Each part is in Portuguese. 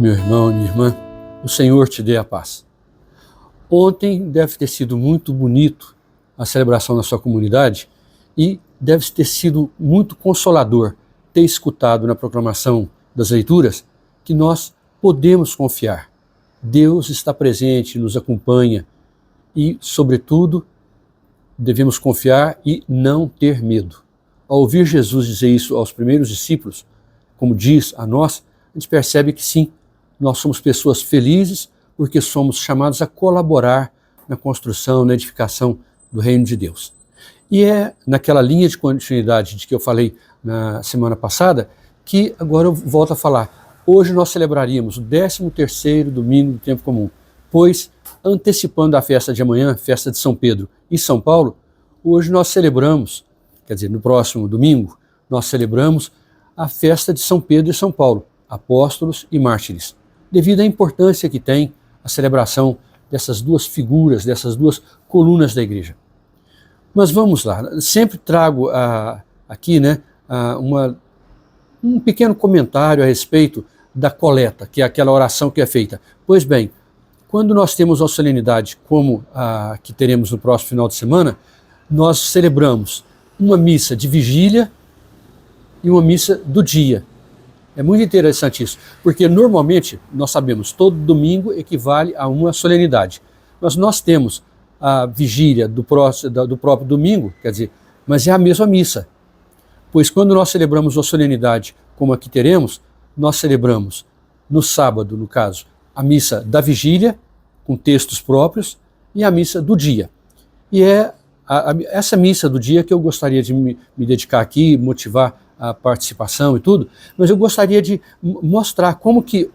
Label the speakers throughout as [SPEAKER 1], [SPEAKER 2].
[SPEAKER 1] Meu irmão, minha irmã, o Senhor te dê a paz. Ontem deve ter sido muito bonito a celebração na sua comunidade e deve ter sido muito consolador ter escutado na proclamação das leituras que nós podemos confiar. Deus está presente, nos acompanha e, sobretudo, devemos confiar e não ter medo. Ao ouvir Jesus dizer isso aos primeiros discípulos, como diz a nós, a gente percebe que sim, nós somos pessoas felizes porque somos chamados a colaborar na construção, na edificação do reino de Deus. E é naquela linha de continuidade de que eu falei na semana passada que agora eu volto a falar. Hoje nós celebraríamos o 13º domingo do tempo comum, pois antecipando a festa de amanhã, festa de São Pedro e São Paulo, hoje nós celebramos, quer dizer, no próximo domingo, nós celebramos a festa de São Pedro e São Paulo, apóstolos e mártires, devido à importância que tem a celebração dessas duas figuras, dessas duas colunas da igreja. Mas vamos lá, sempre trago aqui um pequeno comentário a respeito da coleta, que é aquela oração que é feita. Pois bem, quando nós temos uma solenidade como a que teremos no próximo final de semana, nós celebramos uma missa de vigília e uma missa do dia. É muito interessante isso, porque normalmente, nós sabemos, todo domingo equivale a uma solenidade. Mas nós temos a vigília do próprio domingo, quer dizer, mas é a mesma missa. Pois quando nós celebramos uma solenidade como a que teremos, nós celebramos no sábado, no caso, a missa da vigília, com textos próprios, e a missa do dia. E é essa missa do dia que eu gostaria de me dedicar aqui, motivar a participação e tudo, mas eu gostaria de mostrar como que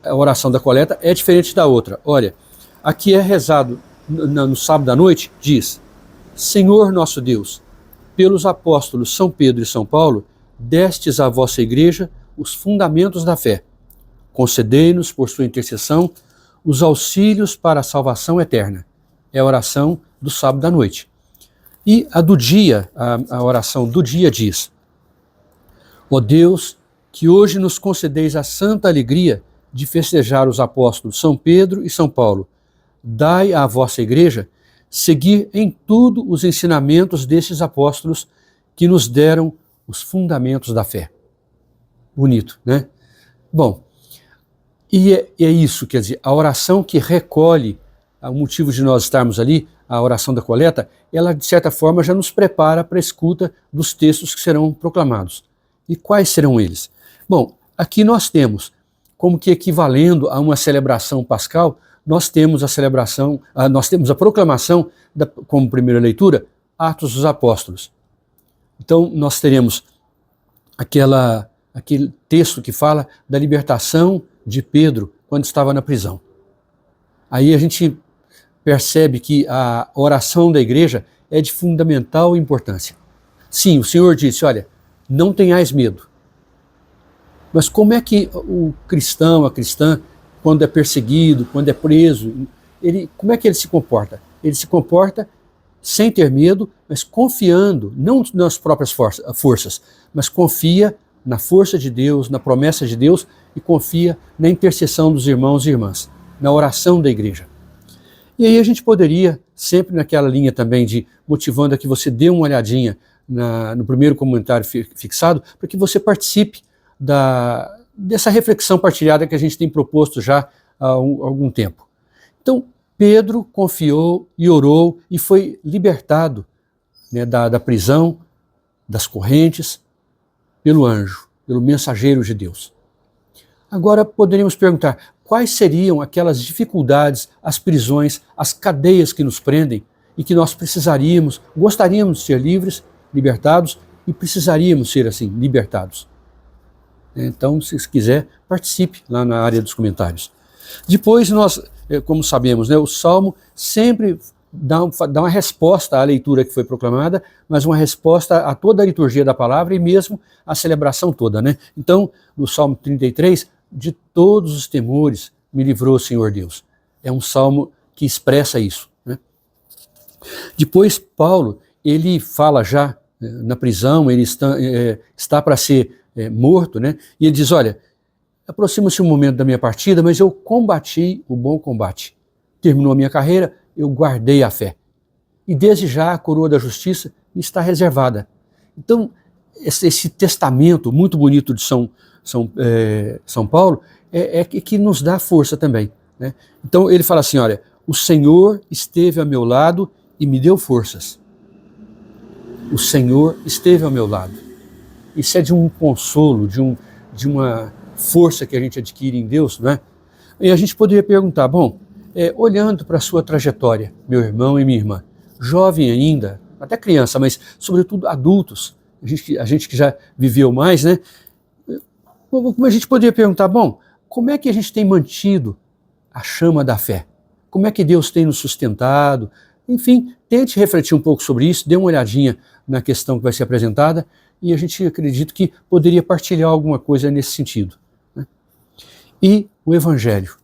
[SPEAKER 1] a oração da coleta é diferente da outra. Olha, aqui é rezado no sábado à noite, diz: Senhor nosso Deus, pelos apóstolos São Pedro e São Paulo, destes à vossa igreja os fundamentos da fé. Concedei-nos, por sua intercessão, os auxílios para a salvação eterna. É a oração do sábado à noite. E a do dia, a oração do dia diz: Ó Deus, que hoje nos concedeis a santa alegria de festejar os apóstolos São Pedro e São Paulo, dai à vossa igreja seguir em tudo os ensinamentos destes apóstolos que nos deram os fundamentos da fé. Bonito, né? Bom, e é isso, quer dizer, a oração que recolhe o motivo de nós estarmos ali, a oração da coleta, ela de certa forma já nos prepara para a escuta dos textos que serão proclamados. E quais serão eles? Bom, aqui nós temos, como que equivalendo a uma celebração pascal, nós temos a proclamação, como primeira leitura, Atos dos Apóstolos. Então nós teremos aquele texto que fala da libertação de Pedro quando estava na prisão. Aí a gente percebe que a oração da igreja é de fundamental importância. Sim, o Senhor disse, olha, não tenhais medo. Mas como é que o cristão, a cristã, quando é perseguido, quando é preso, como é que ele se comporta? Ele se comporta sem ter medo, mas confiando, não nas próprias forças, mas confia na força de Deus, na promessa de Deus e confia na intercessão dos irmãos e irmãs, na oração da igreja. E aí a gente poderia, sempre naquela linha também de motivando a que você dê uma olhadinha no primeiro comentário fixado, para que você participe dessa reflexão partilhada que a gente tem proposto já há algum tempo. Então, Pedro confiou e orou e foi libertado, né, da prisão, das correntes, pelo anjo, pelo mensageiro de Deus. Agora poderíamos perguntar, quais seriam aquelas dificuldades, as prisões, as cadeias que nos prendem e que nós gostaríamos de ser livres, libertados e precisaríamos ser assim, libertados. Então, se quiser, participe lá na área dos comentários. Depois nós, como sabemos, né, o Salmo sempre dá uma resposta à leitura que foi proclamada, mas uma resposta a toda a liturgia da palavra e mesmo a celebração toda, né? Então, no Salmo 33, de todos os temores me livrou o Senhor Deus. É um salmo que expressa isso, né? Depois, Paulo, ele fala já na prisão, ele está para ser morto, né? E ele diz, olha, aproxima-se o momento da minha partida, mas eu combati o bom combate. Terminou a minha carreira, eu guardei a fé. E desde já a coroa da justiça me está reservada. Então, esse testamento muito bonito de São Paulo é que nos dá força também, né? Então ele fala assim, olha, o Senhor esteve ao meu lado e me deu forças. O Senhor esteve ao meu lado. Isso é de um consolo, de uma força que a gente adquire em Deus, né? E a gente poderia perguntar, bom, olhando para a sua trajetória, meu irmão e minha irmã, jovem ainda, até criança, mas sobretudo adultos, a gente que já viveu mais, né? Como a gente poderia perguntar, bom, como é que a gente tem mantido a chama da fé? Como é que Deus tem nos sustentado? Enfim, tente refletir um pouco sobre isso, dê uma olhadinha na questão que vai ser apresentada e a gente acredita que poderia partilhar alguma coisa nesse sentido, né? E o Evangelho.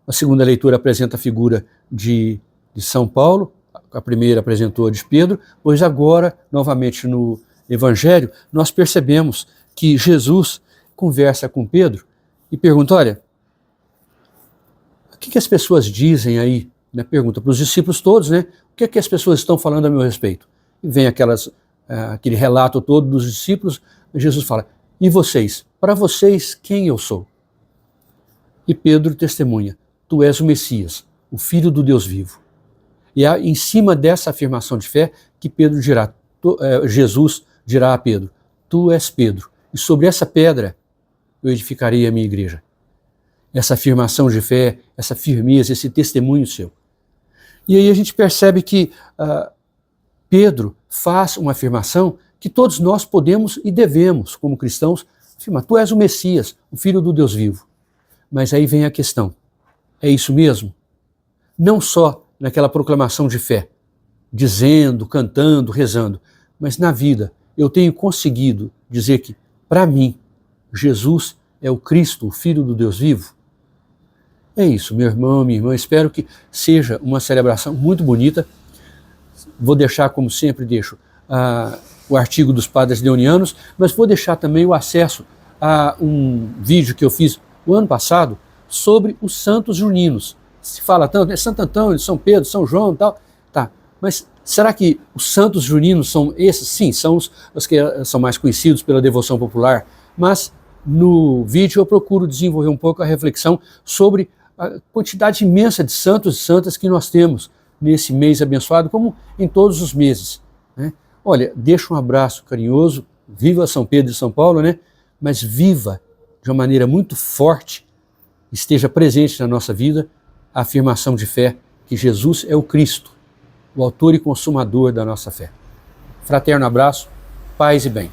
[SPEAKER 1] A segunda leitura apresenta a figura de São Paulo, a primeira apresentou a de Pedro, pois agora, novamente no Evangelho, nós percebemos que Jesus conversa com Pedro e pergunta, olha, o que as pessoas dizem aí? Né? Pergunta para os discípulos todos, né? O que as pessoas estão falando a meu respeito? E vem aquele relato todo dos discípulos, e Jesus fala, e vocês? Para vocês, quem eu sou? E Pedro testemunha, tu és o Messias, o Filho do Deus vivo. E é em cima dessa afirmação de fé que Jesus dirá a Pedro, tu és Pedro, e sobre essa pedra eu edificarei a minha igreja. Essa afirmação de fé, essa firmeza, esse testemunho seu. E aí a gente percebe que Pedro faz uma afirmação que todos nós podemos e devemos, como cristãos, afirmar, tu és o Messias, o Filho do Deus vivo. Mas aí vem a questão, é isso mesmo? Não só naquela proclamação de fé, dizendo, cantando, rezando, mas na vida eu tenho conseguido dizer que, para mim, Jesus é o Cristo, o Filho do Deus vivo? É isso, meu irmão, minha irmã, espero que seja uma celebração muito bonita. Vou deixar, como sempre deixo, o artigo dos Padres Leonianos, mas vou deixar também o acesso a um vídeo que eu fiz o ano passado sobre os santos juninos. Se fala tanto, é Santo Antônio, São Pedro, São João e tal, tá, mas será que os santos juninos são esses? Sim, são os que são mais conhecidos pela devoção popular, mas no vídeo eu procuro desenvolver um pouco a reflexão sobre a quantidade imensa de santos e santas que nós temos nesse mês abençoado, como em todos os meses, né? Olha, deixa um abraço carinhoso, viva São Pedro e São Paulo, né? Mas viva de uma maneira muito forte, esteja presente na nossa vida a afirmação de fé que Jesus é o Cristo, o autor e consumador da nossa fé. Fraterno abraço, paz e bem.